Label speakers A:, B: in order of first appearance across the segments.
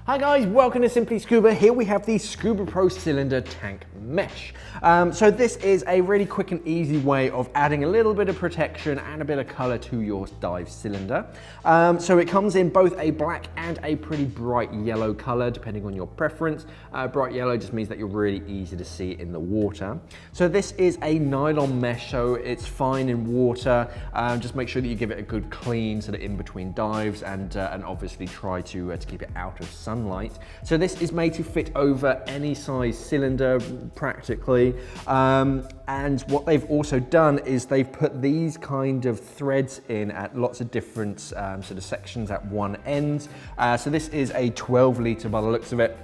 A: Hi guys, welcome to Simply Scuba. Here we have the Scubapro Cylinder Tank Mesh. So this is a really quick and easy way of adding a little bit of protection and a bit of color to your dive cylinder. So it comes in both a black and a pretty bright yellow color, depending on your preference. Bright yellow just means that you're really easy to see in the water. So this is a nylon mesh, so it's fine in water. Just make sure that you give it a good clean sort of in between dives, and obviously try to keep it out of sunlight. So this is made to fit over any size cylinder practically, and what they've also done is they've put these kind of threads in at lots of different sort of sections at one end. So this is a 12 litre by the looks of it.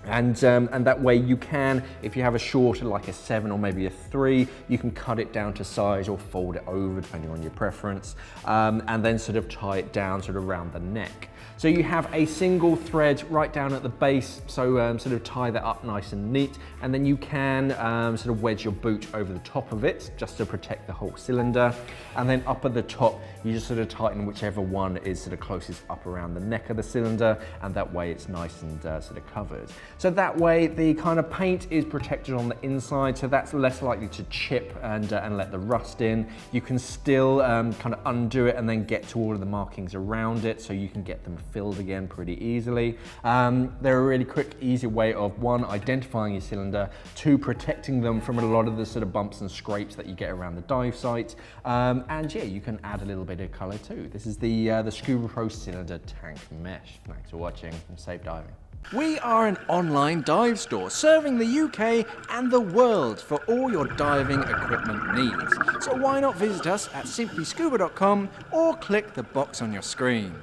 A: And that way you can, if you have a shorter like a 7 or maybe a 3, you can cut it down to size or fold it over depending on your preference, and then sort of tie it down sort of around the neck. So you have a single thread right down at the base, so sort of tie that up nice and neat, and then you can sort of wedge your boot over the top of it just to protect the whole cylinder. And then up at the top, you just sort of tighten whichever one is sort of closest up around the neck of the cylinder, and that way it's nice and sort of covered. So that way the kind of paint is protected on the inside, so that's less likely to chip and let the rust in. You can still kind of undo it and then get to all of the markings around it, so you can get them filled again pretty easily. They're a really quick, easy way of, one, identifying your cylinder, two, protecting them from a lot of the sort of bumps and scrapes that you get around the dive site, and yeah, you can add a little bit of color too. This is the Scubapro Cylinder Tank Mesh. Thanks for watching and safe diving.
B: We are an online dive store serving the UK and the world for all your diving equipment needs. So why not visit us at simplyscuba.com or click the box on your screen.